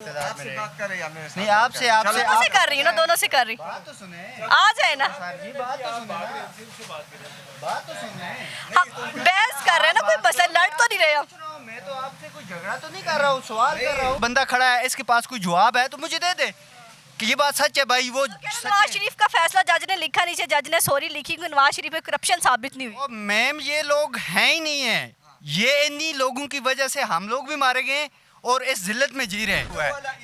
आपसे बात कर रही है मेरे साथ। नहीं आपसे आपसे दोनों से कर रही हूँ ना, दोनों से कर रही बात तो सुने आ जाए ना। सर जी, बात तो सुने बात तो सुने हम बहस कर रहे हैं ना, कोई मसला लड़ तो नहीं रहे हम। पूछ रहा हूँ, मैं तो आपसे कोई झगड़ा तो नहीं कर रहा हूँ, सवाल कर रहा हूँ। बंदा खड़ा है, इसके पास कोई जवाब है तो मुझे दे दे कि ये बात सच है भाई। वो सच नवाज है। शरीफ का फैसला जज ने लिखा, नीचे जज ने सॉरी लिखी क्योंकि नवाज शरीफ में करप्शन साबित नहीं हुई। ओ मैम, ये लोग हैं ही नहीं है, ये इन्हीं लोगों की वजह से हम लोग भी मारे गए और इस जिल्लत में जी रहे हैं।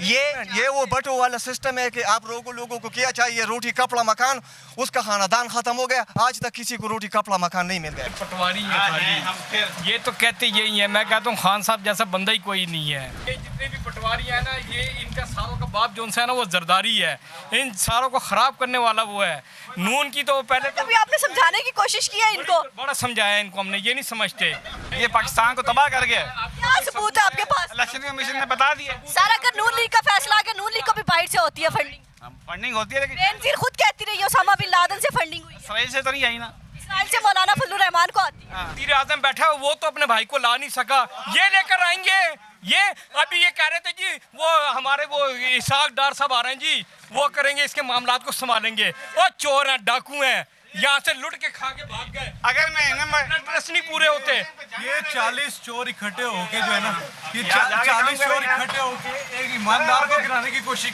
ये वो बटो वाला सिस्टम है कि आप लोगों को क्या चाहिए, रोटी कपड़ा मकान, उसका खानदान खत्म हो गया, आज तक किसी को रोटी कपड़ा मकान नहीं मिल गया। पटवारी है खाली, ये तो कहते यही है। मैं कहता हूँ खान साहब जैसा बंदा ही कोई नहीं है। ये जितने भी पटवारी हैं ना, ये इनका सारों का बाप जो है ना वो जरदारी है, इन सारों को खराब करने वाला वो है। नून की तो पहले तो कभी आपने समझाने की कोशिश की है इनको? बड़ा समझाया इनको हमने, ये नहीं समझते। ये पाकिस्तान को तबाह कर गया। क्या सबूत है आपके पास? इलेक्शन कमीशन ने बता दिया। सर अगर नून लीग का फैसला आ गया, नून लीग को भी बाहर से होती है फंडिंग। फंडिंग होती है लेकिन बेनजीर खुद कहती रही है ओसामा बिन लादेन से फंडिंग हुई है, इसराइल से तो नहीं आई ना। इसराइल से मौलाना फजलुर रहमान को आती है। वज़ीर आज़म बैठा है, वो तो अपने भाई को ला नहीं सका, ये लेकर आएंगे। ये अभी ये कह रहे थे जी वो हमारे वो इसाक डार साहब आ रहे हैं जी, वो करेंगे, इसके मामलात को संभालेंगे। वो चोर हैं, डाकू हैं, यहाँ से लुट के खा के भाग गए। अगर मैं इंटरेस्ट नहीं पूरे होते। ये 40 चोर इकट्ठे होके जो है ना, ये 40 चोर इकट्ठे होके एक ईमानदार को गिराने की कोशिश।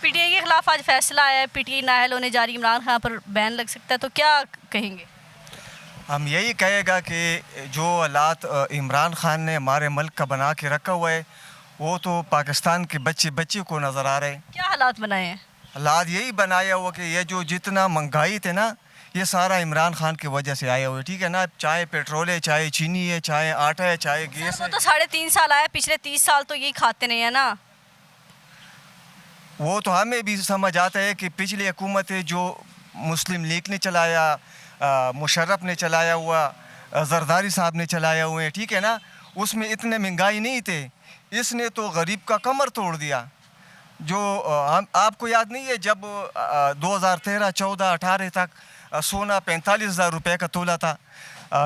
पीटीआई के खिलाफ आज फैसला आया है, पीटीआई नाअहल होने जा रही इमरान खान पर बैन लग सकता है, तो क्या कहेंगे? हम यही कहेगा कि जो हालात इमरान खान ने हमारे मुल्क का बना के रखा हुआ है, वो तो पाकिस्तान के बच्चे को नज़र आ रहे हैं। क्या हालात बनाए हैं? हालात यही बनाया हुआ कि ये जो जितना महंगाई थे ना, ये सारा इमरान खान की वजह से आया हुआ है। ठीक है ना, चाहे पेट्रोल है, चाहे चीनी है, चाहे आटा है, चाहे गैस वो है। तो 3.5 साल आया, पिछले 30 साल तो यही खाते नहीं है ना। वो तो हमें भी समझ आता है कि पिछली हुकूमत है जो मुस्लिम लीग ने चलाया, मुशर्रफ ने चलाया हुआ, जरदारी साहब ने चलाया हुआ है, ठीक है ना, उसमें इतने महंगाई नहीं थे। इसने तो गरीब का कमर तोड़ दिया। जो आपको याद नहीं है जब 2013, 14, 18 तक सोना 45,000 रुपये का तोला था,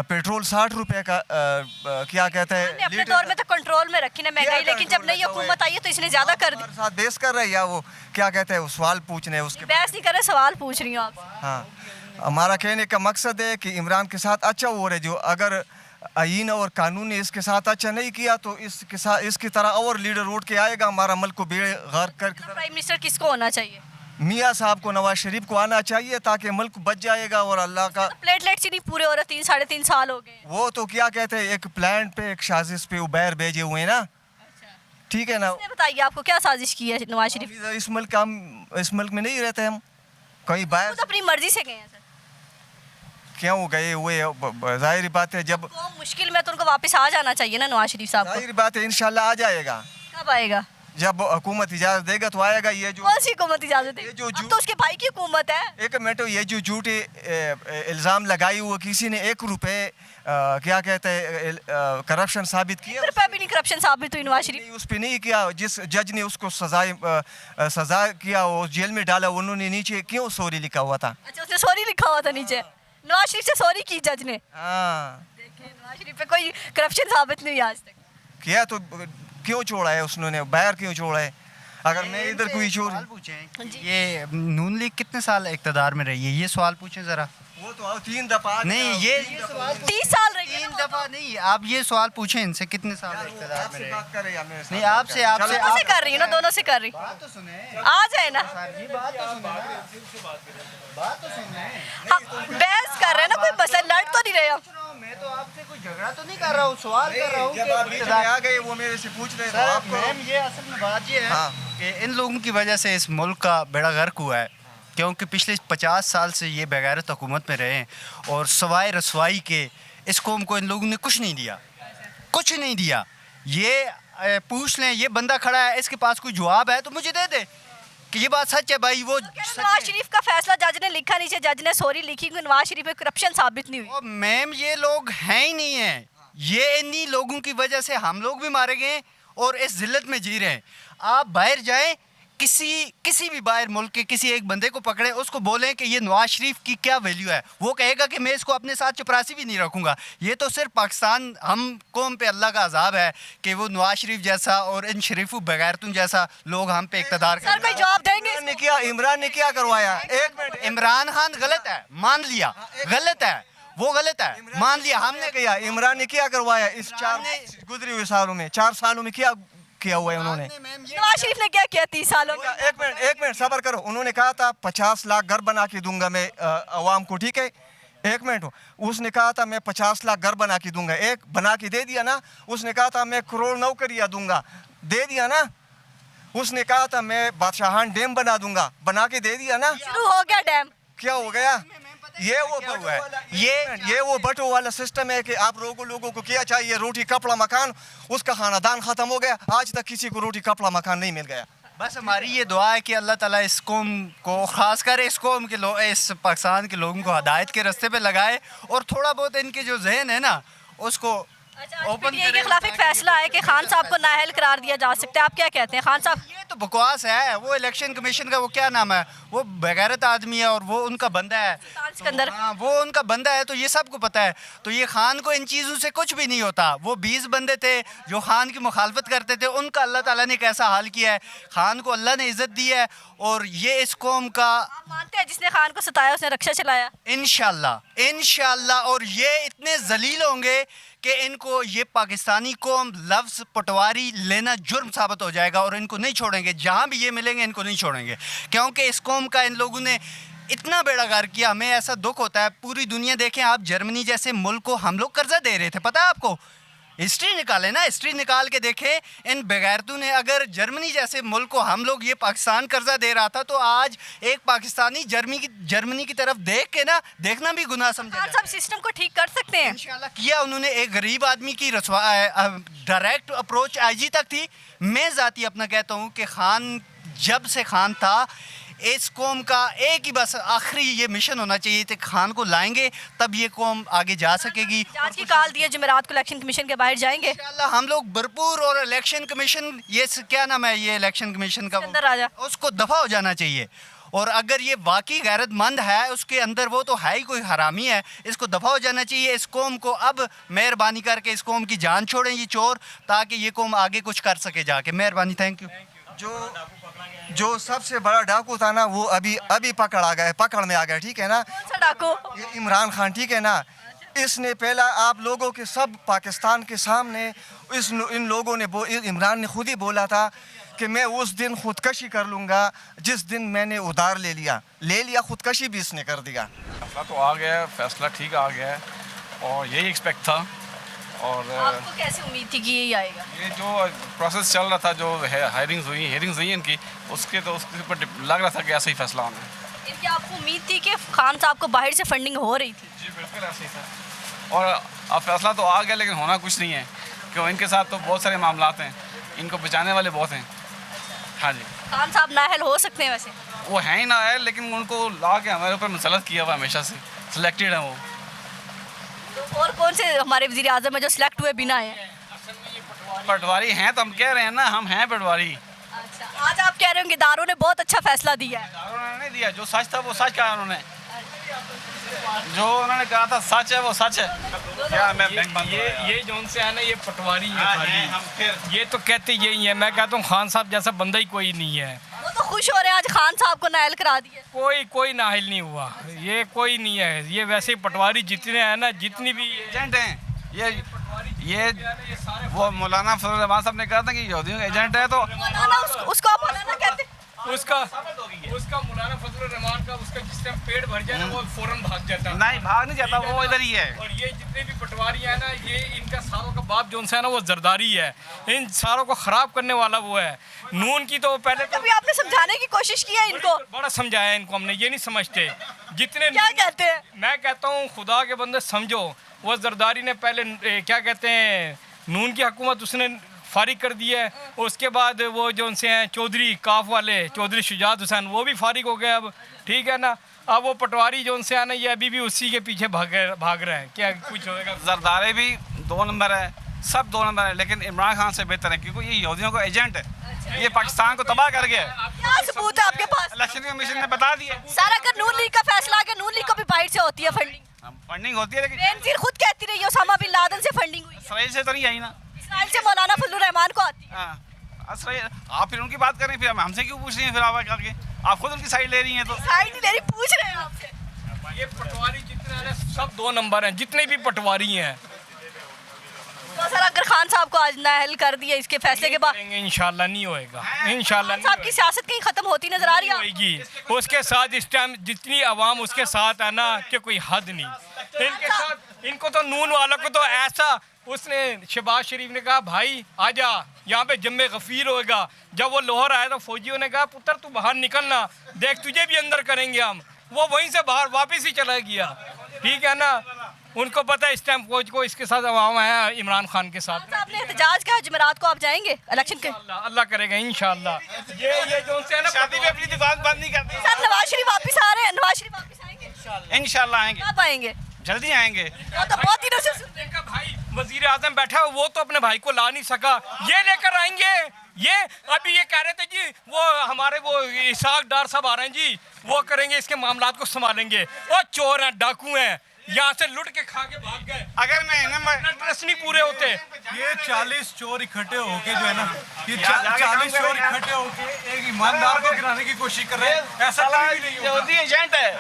पेट्रोल 60 रुपये का क्या कहते हैं हमने अपने दौर में तो कंट्रोल में रखी ना महंगाई, लेकिन जब नई हुकूमत आई है तो इसने ज्यादा कर दी। हमारे साथ बहस कर रहे हैं या वो क्या कहते हैं, वो सवाल पूछ रहे हैं उसके बहस नहीं कर रहे, सवाल पूछ रही हूँ आप। हाँ, हमारा कहने का मकसद है कि इमरान के साथ अच्छा हो रहा है। जो अगर आईन और कानून ने इसके साथ अच्छा नहीं किया तो इसके साथ इसकी तरह और लीडर उठ के आएगा, हमारा मुल्क को बेगर्क कर। प्राइम मिनिस्टर किसको होना चाहिए? मियाँ साहब को, नवाज शरीफ को आना चाहिए ताकि मुल्क बच जाएगा। और अल्लाह का प्लेटलेट्स ही नहीं पूरे हो रहे, 3-3.5 साल हो गए। वो तो क्या कहते हैं, एक प्लान पे, एक साजिश पे उबैर भेजे हुए हैं ना, ठीक है ना। ये बताइए आपको क्या साजिश की है नवाज शरीफ? इस मुल्क हम इस मुल्क में नहीं रहते, हम कहीं बाहर खुद अपनी मर्जी से गए हैं सर। क्यों गए हुए? जाहिर बात है जब कौम मुश्किल में तो उनको वापस आ जाना चाहिए ना नवाज शरीफ साहब को। जाहिर बात है इंशाल्लाह आ जाएगा। कब आएगा? जब हुकूमत इजाज़त देगा तो आएगा। ये जो कौन सी हुकूमत इजाजत ये है? जो अब तो उसके भाई की हुकूमत है। एक मिनट, ये जो झूठे इल्ज़ाम लगाए हुए, किसी ने 1 रुपए क्या कहते हैं करप्शन साबित किया? 1 रुपया भी नहीं करप्शन साबित हुई नवाज शरीफ। नहीं, उस पर नहीं किया। जिस जज ने उसको सजा किया, वो जेल में डाला, उन्होंने नीचे क्यों सॉरी लिखा हुआ था? अच्छा, उसने सॉरी लिखा हुआ था नीचे, नवाज शरीफ से सॉरी की जज ने। हाँ, देखिए नवाज शरीफ पे कोई करप्शन साबित नहीं हुई आज तक। किया तो क्यों छोड़ा है उसने, बाहर क्यों छोड़ा है? अगर मैं इधर कोई छोड़, सवाल पूछें, ये नून लीग कितने साल इक़्तिदार में रही है, ये सवाल पूछें ज़रा। वो तो 3 दफा नहीं, ये सवाल 30 साल रही है 3 ना। दफ़ा नहीं, आप ये सवाल पूछें इनसे कितने साल इक़्तिदार में आपसे रहे। बात कर रहे हैं मेरे साथ। नहीं, आपसे आपसे दोनों से कर रही हूँ ना, दोनों से कर रही। बात तो सुने आ जाए ना। सर जी, बात तो सुने बात तो सुने। हम बहस कर रहे हैं ना, कोई मसला लड़ तो नहीं रहे हम। पूछ रहा हूँ, मैं तो आपसे कोई झगड़ा तो नहीं कर रहा हूँ, सवाल कर रहा हूँ जब आप बीच में आ गए, वो मेरे से पूछ रहे थे सर आपको। मैम, ये असल में बात ये है हाँ। कि इन लोगों की वजह से इस मुल्क का बेड़ा गर्क हुआ है, क्योंकि पिछले 50 साल से ये बगैरत हुकूमत में रहे हैं और सवाए रसवाई के इस कौम को इन लोगों ने कुछ नहीं दिया, कुछ नहीं दिया। ये पूछ लें, ये बंदा खड़ा है, इसके पास कोई जवाब है तो मुझे दे दे कि ये बात सच है भाई। वो सच नवाज है। शरीफ का फैसला जज ने लिखा, नीचे जज ने सॉरी लिखी क्योंकि नवाज शरीफ में करप्शन साबित नहीं हुई। ओ मैम, ये लोग हैं ही नहीं है, ये इन्हीं लोगों की वजह से हम लोग भी मारे गए और इस जिल्लत में जी रहे हैं। आप बाहर जाएं, किसी भी बाहर मुल्क के किसी एक बंदे को पकड़े, उसको बोलें कि ये नवाज शरीफ की क्या वैल्यू है, वो कहेगा कि मैं इसको अपने साथ चपरासी भी नहीं रखूंगा। ये तो सिर्फ पाकिस्तान हम कौम पे अल्लाह का अजाब है कि वो नवाज शरीफ जैसा और इन शरीफों बगैरतुन जैसा लोग हम पे इक़्तिदार सर कोई जवाब देंगे? इमरान ने क्या करवाया? एक मिनट, इमरान खान गलत है, मान लिया गलत है, वो गलत है, मान लिया हमने। किया इमरान ने क्या करवाया इस 4 गुजरे हुए सालों में? 4 सालों में क्या किया हुआ है उन्होंने? नवाज शरीफ ने क्या किया 30 सालों में? एक मिनट सब्र करो। उन्होंने कहा था 50 लाख घर बना के दूंगा मैं अवाम को, ठीक है? एक मिनट, उसने कहा था मैं 50 लाख घर बना के दूंगा, एक बना के दे दिया ना। उसने कहा था मैं करोड़ नौकरियां दूंगा, दे दिया ना। उसने कहा था मैं बादशाहान डैम बना दूंगा, बना के दे दिया ना। शुरू हो गया डैम। क्या हो गया? ये वो बटो है? वाला ये वो बटो वाला सिस्टम है कि आप लोगों को क्या चाहिए? रोटी कपड़ा मकान। उसका खानदान खत्म हो गया, आज तक किसी को रोटी कपड़ा मकान नहीं मिल गया। बस हमारी ये दुआ है कि अल्लाह ताला इस कौम को, ख़ास कर इस कौम के लोग, इस पाकिस्तान के लोगों को हिदायत के रास्ते पे लगाए और थोड़ा बहुत इनके जो जहन है ना उसको ओपन पीटीआई के खिलाफ एक फैसला है कि खान साहब को नाअहल करार दिया जा सकता है, आप क्या कहते हैं? खान साहब ये तो बकवास है। वो इलेक्शन कमीशन का वो क्या नाम है, वो बेगैरत आदमी है और वो उनका बंदा है। सिकंदर। हाँ, वो उनका बंदा है, तो ये सबको पता है। तो ये खान को इन चीज़ों से कुछ भी नहीं होता। वो 20 बंदे थे जो खान की मुखालफत करते थे, उनका अल्लाह ताला ने कैसा हाल किया है। खान को अल्लाह ने इज़्ज़त दी है और ये इस कौम का, आप मानते हैं जिसने खान को सताया उसने रक्षा चलाया? इंशाल्लाह। और ये इतने जलील होंगे कि इनको ये पाकिस्तानी कौम लफ्ज़ पटवारी लेना जुर्म साबित हो जाएगा और इनको नहीं छोड़ेंगे। जहाँ भी ये मिलेंगे इनको नहीं छोड़ेंगे, क्योंकि इस कौम का इन लोगों ने इतना बेड़ा गर्क किया। हमें ऐसा दुख होता है, पूरी दुनिया देखें आप, जर्मनी जैसे मुल्क को हम लोग कर्जा दे रहे थे, पता है आपको? हिस्ट्री निकाले ना, हिस्ट्री निकाल के देखें इन बेगैरतों ने। अगर जर्मनी जैसे मुल्क को हम लोग, ये पाकिस्तान कर्जा दे रहा था, तो आज एक पाकिस्तानी जर्मनी की तरफ देख के ना, देखना भी गुनाह समझा खान साहब सिस्टम को ठीक कर सकते हैं? इंशाल्लाह किया उन्होंने। एक गरीब आदमी की डायरेक्ट अप्रोच आईजी तक थी। मैं ज़ाती अपना कहता हूँ कि खान, जब से खान था, इस कौम का एक ही बस आखिरी ये मिशन होना चाहिए कि खान को लाएंगे, तब ये कौम आगे जा सकेगी। जांच की काल दिए जुमेरात को इलेक्शन कमीशन के बाहर जाएंगे इंशाल्लाह हम लोग भरपूर। और इलेक्शन कमीशन, ये क्या नाम है ये इलेक्शन कमीशन का, सिकंदर राजा, उसको दफ़ा हो जाना चाहिए। और अगर ये वाकई गैरतमंद है, उसके अंदर वो तो है ही कोई हरामी है, इसको दफ़ा हो जाना चाहिए। इस कौम को अब मेहरबानी करके इस कौम की जान छोड़ें ये चोर, ताकि ये कौम आगे कुछ कर सके जाके। मेहरबानी, थैंक यू। जो सबसे बड़ा डाकू था ना, वो अभी पकड़ में आ गया, ठीक है ना? कौन सा डाकू? ये इमरान खान, ठीक है ना? इसने पहला आप लोगों के सब पाकिस्तान के सामने इन लोगों ने इमरान ने खुद ही बोला था कि मैं उस दिन खुदकशी कर लूँगा जिस दिन मैंने उधार ले लिया। खुदकशी भी इसने कर दिया। फैसला तो आ गया है, फैसला ठीक आ गया है और यही एक्सपेक्ट था। और आपको कैसे उम्मीद थी कि यही आएगा? ये जो प्रोसेस चल रहा था, जो हायरिंग्स हुई इनकी, उसके ऊपर लग रहा था कि ऐसा ही फैसला होना है। इनकी आपको उम्मीद थी कि खान साहब को बाहर से फंडिंग हो रही थी? जी बिल्कुल ऐसा ही था। और अब फैसला तो आ गया, लेकिन होना कुछ नहीं है, क्यों इनके साथ तो बहुत सारे मामलात हैं, इनको बचाने वाले बहुत हैं। हाँ जी, खान साहब नाअहल हो सकते हैं वैसे? वो हैं ही ना है, लेकिन उनको ला के हमारे ऊपर मुसलत किया हुआ हमेशा से, सिलेक्टेड हैं वो। तो और कौन से हमारे वज़ीर आज़म है जो सिलेक्ट हुए बिना हैं? पटवारी हैं, तो हम कह रहे हैं ना, हम हैं पटवारी। अच्छा, आज आप कह रहे हो कि इदारों ने बहुत अच्छा फैसला दिया है? उन्होंने नहीं दिया, जो सच था वो सच कहा उन्होंने, जो उन्होंने कहा था सच है वो सच है। क्या मैं ये जो उनसे है ना, ये पटवारी है, ये तो कहते यही है। मैं कहता हूँ खान साहब जैसा बंदा ही कोई नहीं है। वो तो खुश हो रहे हैं आज खान साहब को नाअहल करा दिया। कोई नाअहल नहीं हुआ, ये कोई नहीं है। ये वैसे पटवारी जितने हैं ना, जितनी भी एजेंट हैं, ये वो मौलाना फजल रहमान साहब ने कहा था कि यहूदियों का एजेंट है, तो मौलाना उसको आप मौलाना कहते हैं? उसका मौलाना फजल रहमान का उसका जिस टाइम पेट भर जाए ना, वो फौरन भाग जाता है। नहीं भाग नहीं जाता, वो इधर ही है। और ये जितने भी पटवारी है ना, ये इनका सारों का बाप जो है ना, वो जरदारी है। इन सारों को ख़राब करने वाला वो है। नून की तो पहले तो कभी आपने समझाने की कोशिश की है इनको? बड़ा समझाया इनको हमने, ये नहीं समझते। जितने क्या कहते हैं? मैं कहता हूँ खुदा के बंदे समझो, वो जरदारी ने पहले क्या कहते हैं, नून की हुकूमत उसने फारिग कर दी है। उसके बाद वो जो उनसे हैं चौधरी काफ वाले, चौधरी शुजात हुसैन, वो भी फारिग हो गए अब, ठीक है ना? अब वो पटवारी जो उनसे आना, ये अभी भी उसी के पीछे भाग रहे हैं। क्या कुछ होएगा? जरदारी भी 2 नंबर है, सब 2 नंबर है, लेकिन इमरान खान से बेहतर है, क्योंकि ये यहूदियों का एजेंट है। ये पाकिस्तान को तबाह कर गया है। क्या सबूत है आपके पास? इलेक्शन कमीशन ने बता दिया। सर अगर नून लीग का फैसला है कि नून लीग को भी बाइट से होती है फंडिंग, फंडिंग होती है लेकिन बेनजीर खुद कहती रही है ओसामा बिन लादेन से फंडिंग हुई है, इसराइल से तो नहीं आई ना। इसराइल से मौलाना फजलुर रहमान को आती है। हाँ इसराइल, आप फिर उनकी बात करें, फिर हमसे क्यों पूछ रही हैं? फिर आप करके आप खुद उनकी साइड ले रही हैं। तो साइड नहीं ले रही, पूछ रहे हैं आपसे। ये पटवारी जितने हैं सब 2 नंबर हैं, जितने भी पटवारी हैं। तो सर अगर खान साहब को आज नाअहल कर दिया इसके फैसले के बाद, करेंगे इंशाल्लाह, नहीं होएगा इंशाल्लाह, खान साहब की सियासत कहीं खत्म होती नजर आ रही है? होएगी। उसके साथ इस टाइम जितनी आवाम उसके साथ है ना कि कोई हद नहीं। इनके साथ, इनको तो नून वालों को तो ऐसा, उसने शहबाज शरीफ ने कहा भाई आजा यहाँ पे जम्मे गफीर होएगा। जब वो लाहौर आया तो फौजियों ने कहा पुत्र तू बाहर निकलना, देख तुझे भी अंदर करेंगे हम। वो वहीं से बाहर वापस ही चला गया, ठीक है ना। उनको पता है इस टाइम फौज को इसके साथ आवाम है इमरान खान के साथ। खान साहब ने एहतजाज किया जुमेरात को, आप जाएंगे इलेक्शन के? अल्लाह करेगा इंशाल्लाह। ये जो उनसे है ना, शादी में अपनी दुकान बंद नहीं करती। सर नवाज शरीफ वापस आ रहे हैं, नवाज शरीफ वापस आएंगे? इंशाल्लाह आएंगे, कब आएंगे? जल्दी आएंगे। वो तो बहुत दिनों से सुन रहे हैं। का भाई वजीर आजम बैठा है, वो तो अपने भाई को ला नहीं सका, ये लेकर आएंगे। ये अभी ये कह रहे थे जी वो हमारे वो इसाक डार साहब आ रहे हैं जी, वो करेंगे इसके मामलात को संभालेंगे। और चोर हैं, डाकू हैं, यहाँ से लुट के खा के भाग गए। अगर मैं ट्रस्ट नहीं पूरे होते। ये 40 चोर इकट्ठे होके जो है ना, ये 40 चोर इकट्ठे होके एक ईमानदार को गिराने की कोशिश कर रहे हैं। ऐसा कभी भी नहीं होगा। एजेंट है।